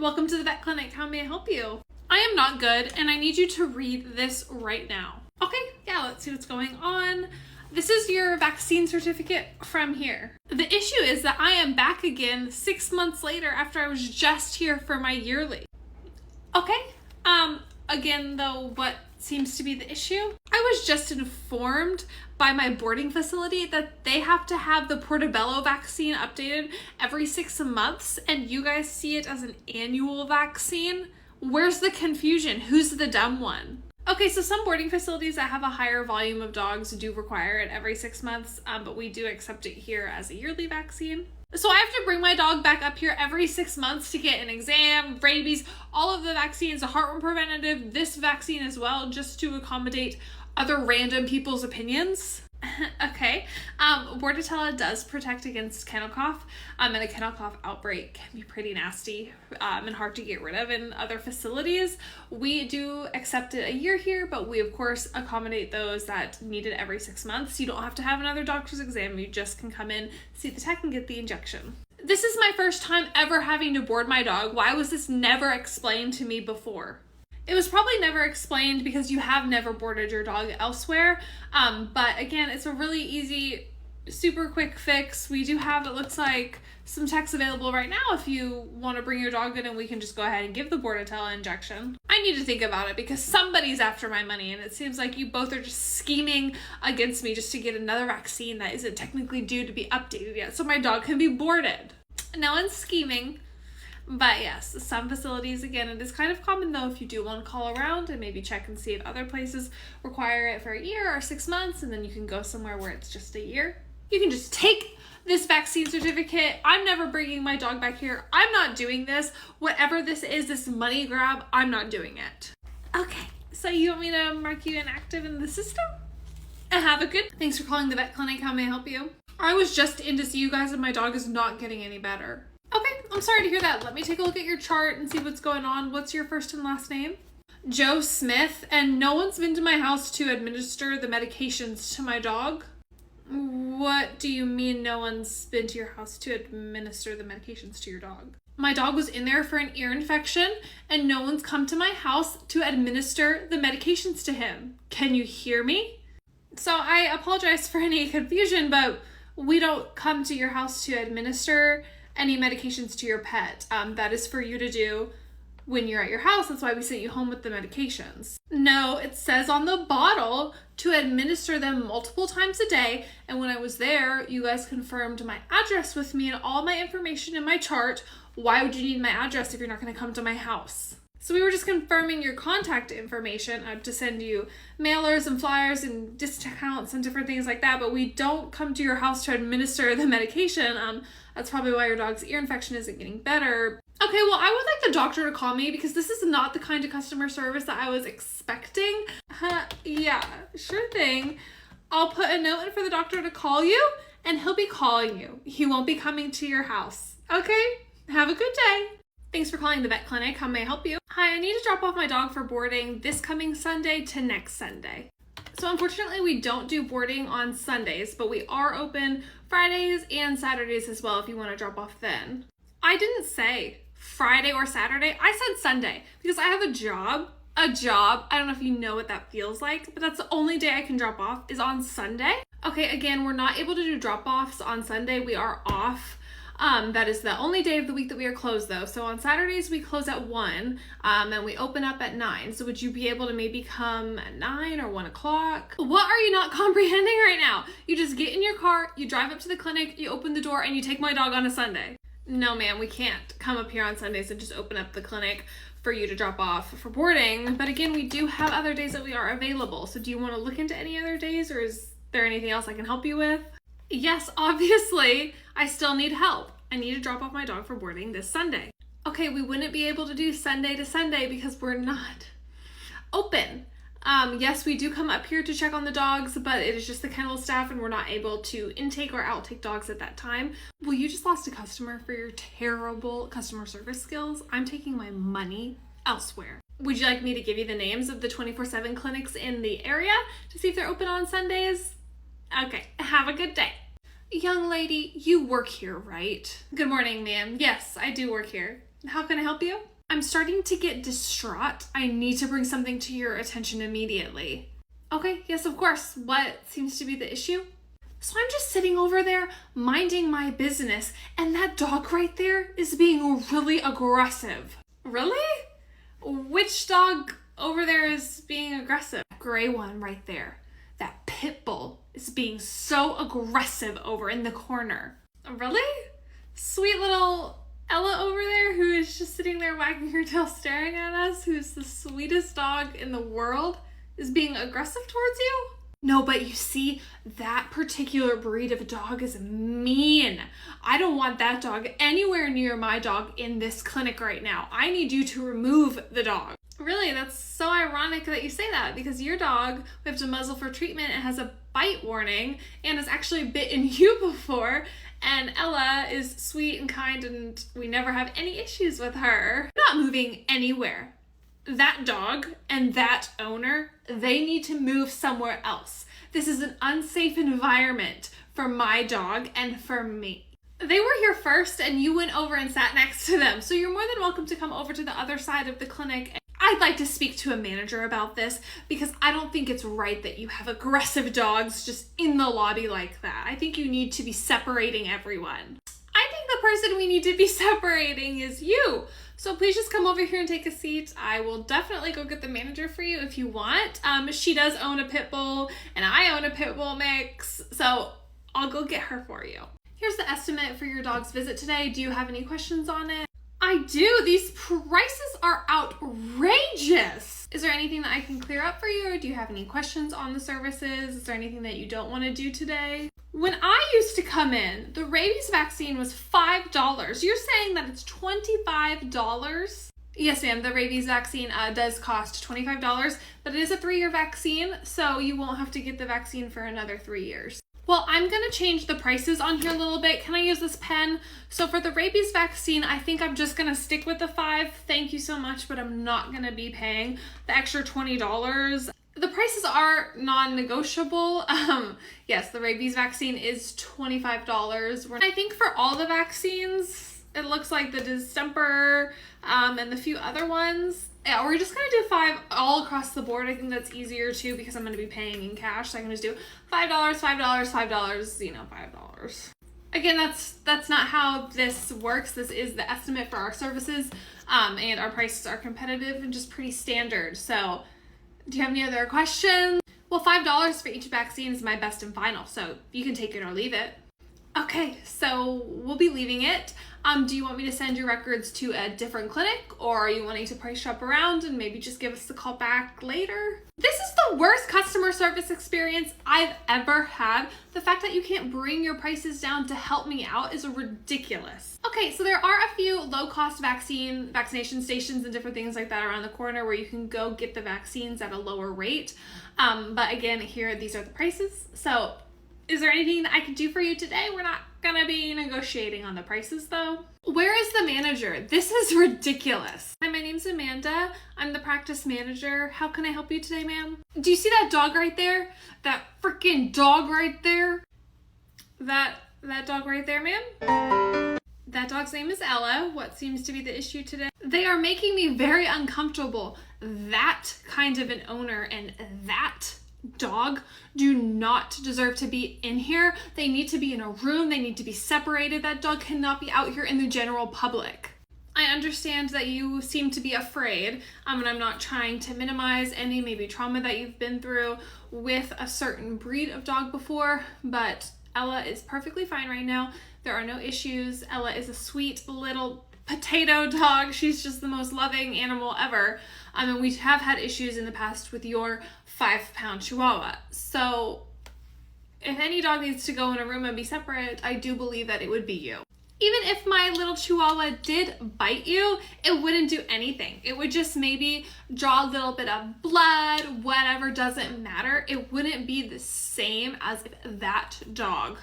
Welcome to the vet clinic. How may I help you? I am not good, and I need you to read this right now. Okay, yeah, let's see what's going on. This is your vaccine certificate from here. The issue is that I am back again 6 months later after I was just here for my yearly. Okay, again though, what seems to be the issue? I was just informed by my boarding facility that they have to have the Portobello vaccine updated every 6 months, and you guys see it as an annual vaccine. Where's the confusion? Who's the dumb one? Okay, so some boarding facilities that have a higher volume of dogs do require it every 6 months, but we do accept it here as a yearly vaccine. So I have to bring my dog back up here every 6 months to get an exam, rabies, all of the vaccines, a heartworm preventative, this vaccine as well, just to accommodate other random people's opinions. Okay, Bordetella does protect against kennel cough, and a kennel cough outbreak can be pretty nasty and hard to get rid of in other facilities. We do accept it a year here, but we of course accommodate those that need it every 6 months. You don't have to have another doctor's exam. You just can come in, see the tech, and get the injection. This is my first time ever having to board my dog. Why was this never explained to me before? It was probably never explained because you have never boarded your dog elsewhere. But again, it's a really easy, super quick fix. We do have, it looks like, some techs available right now if you want to bring your dog in, and we can just go ahead and give the Bordetella injection. I need to think about it because somebody's after my money, and it seems like you both are just scheming against me just to get another vaccine that isn't technically due to be updated yet, so my dog can be boarded. No one's scheming. But yes, some facilities, again, it is kind of common though if you do want to call around and maybe check and see if other places require it for a year or 6 months, and then you can go somewhere where it's just a year. You can just take this vaccine certificate. I'm never bringing my dog back here. I'm not doing this. Whatever this is, this money grab, I'm not doing it. Okay, so you want me to mark you inactive in the system? Have a good. Thanks for calling the vet clinic. How may I help you? I was just in to see you guys and my dog is not getting any better. Okay, I'm sorry to hear that. Let me take a look at your chart and see what's going on. What's your first and last name? Joe Smith, and no one's been to my house to administer the medications to my dog? What do you mean no one's been to your house to administer the medications to your dog? My dog was in there for an ear infection, and no one's come to my house to administer the medications to him. Can you hear me? So I apologize for any confusion, but we don't come to your house to administer any medications to your pet. That is for you to do when you're at your house. That's why we sent you home with the medications. No, it says on the bottle to administer them multiple times a day. And when I was there, you guys confirmed my address with me and all my information in my chart. Why would you need my address if you're not going to come to my house? So we were just confirming your contact information to send you mailers and flyers and discounts and different things like that, but we don't come to your house to administer the medication. That's probably why your dog's ear infection isn't getting better. Okay, well, I would like the doctor to call me because this is not the kind of customer service that I was expecting. Yeah, sure thing. I'll put a note in for the doctor to call you, and he'll be calling you. He won't be coming to your house. Okay, have a good day. Thanks for calling the vet clinic. How may I help you? Hi, I need to drop off my dog for boarding this coming Sunday to next Sunday. So unfortunately, we don't do boarding on Sundays, but we are open Fridays and Saturdays as well if you want to drop off then. I didn't say Friday or Saturday. I said Sunday because I have a job. I don't know if you know what that feels like, but that's the only day I can drop off is on Sunday. Okay, again, we're not able to do drop-offs on Sunday. We are off. That is the only day of the week that we are closed though. So on Saturdays we close at 1 and we open up at 9. So would you be able to maybe come at 9 or 1 o'clock? What are you not comprehending right now? You just get in your car, you drive up to the clinic, you open the door, and you take my dog on a Sunday. No ma'am, we can't come up here on Sundays and just open up the clinic for you to drop off for boarding. But again, we do have other days that we are available. So do you want to look into any other days, or is there anything else I can help you with? Yes, obviously, I still need help. I need to drop off my dog for boarding this Sunday. Okay, we wouldn't be able to do Sunday to Sunday because we're not open. Yes, we do come up here to check on the dogs, but it is just the kennel staff and we're not able to intake or outtake dogs at that time. Well, you just lost a customer for your terrible customer service skills. I'm taking my money elsewhere. Would you like me to give you the names of the 24/7 clinics in the area to see if they're open on Sundays? Okay, have a good day. Young lady, you work here, right? Good morning, ma'am. Yes, I do work here. How can I help you? I'm starting to get distraught. I need to bring something to your attention immediately. Okay, yes, of course. What seems to be the issue? So I'm just sitting over there minding my business, and that dog right there is being really aggressive. Really? Which dog over there is being aggressive? Gray one right there. That pit bull is being so aggressive over in the corner. Really? Sweet little Ella over there, who is just sitting there wagging her tail staring at us, who's the sweetest dog in the world, is being aggressive towards you? No, but you see, that particular breed of dog is mean. I don't want that dog anywhere near my dog in this clinic right now. I need you to remove the dog. Really, that's so ironic that you say that, because your dog, we have to muzzle for treatment, and has a bite warning and has actually bitten you before. And Ella is sweet and kind, and we never have any issues with her. Not moving anywhere. That dog and that owner, they need to move somewhere else. This is an unsafe environment for my dog and for me. They were here first, and you went over and sat next to them. So you're more than welcome to come over to the other side of the clinic. I'd like to speak to a manager about this, because I don't think it's right that you have aggressive dogs just in the lobby like that. I think you need to be separating everyone. I think the person we need to be separating is you. So please just come over here and take a seat. I will definitely go get the manager for you if you want. She does own a pit bull, and I own a pit bull mix, so I'll go get her for you. Here's the estimate for your dog's visit today. Do you have any questions on it? I do. These prices are outrageous. Is there anything that I can clear up for you, or do you have any questions on the services? Is there anything that you don't want to do today? When I used to come in, the rabies vaccine was $5. You're saying that it's $25? Yes, ma'am. The rabies vaccine does cost $25, but it is a 3-year vaccine, so you won't have to get the vaccine for another 3 years. Well, I'm going to change the prices on here a little bit. Can I use this pen? So for the rabies vaccine, I think I'm just going to stick with the $5. Thank you so much, but I'm not going to be paying the extra $20. The prices are non-negotiable. Yes, the rabies vaccine is $25. I think for all the vaccines, it looks like the distemper and the few other ones, yeah, we're just gonna do $5 all across the board. I think that's easier too, because I'm gonna be paying in cash. So I can just do $5, $5, $5, you know, $5. Again, that's not how this works. This is the estimate for our services, and our prices are competitive and just pretty standard. So do you have any other questions? Well, $5 for each vaccine is my best and final, so you can take it or leave it. Okay, so we'll be leaving it. Do you want me to send your records to a different clinic, or are you wanting to price shop around and maybe just give us the call back later? This is the worst customer service experience I've ever had. The fact that you can't bring your prices down to help me out is ridiculous. Okay, so there are a few low-cost vaccination stations and different things like that around the corner where you can go get the vaccines at a lower rate. But again, these are the prices. So is there anything that I can do for you today? We're not gonna be negotiating on the prices though. Where is the manager? This is ridiculous. Hi, my name's Amanda. I'm the practice manager. How can I help you today, ma'am? Do you see that dog right there? That freaking dog right there? That dog right there, ma'am? That dog's name is Ella. What seems to be the issue today? They are making me very uncomfortable. That kind of an owner and that dog do not deserve to be in here. They need to be in a room. They need to be separated. That dog cannot be out here in the general public. I understand that you seem to be afraid, and I'm not trying to minimize any maybe trauma that you've been through with a certain breed of dog before, but Ella is perfectly fine right now. There are no issues. Ella is a sweet little potato dog. She's just the most loving animal ever. And we have had issues in the past with your 5-pound Chihuahua. So if any dog needs to go in a room and be separate, I do believe that it would be you. Even if my little Chihuahua did bite you, it wouldn't do anything. It would just maybe draw a little bit of blood, whatever, doesn't matter. It wouldn't be the same as if that dog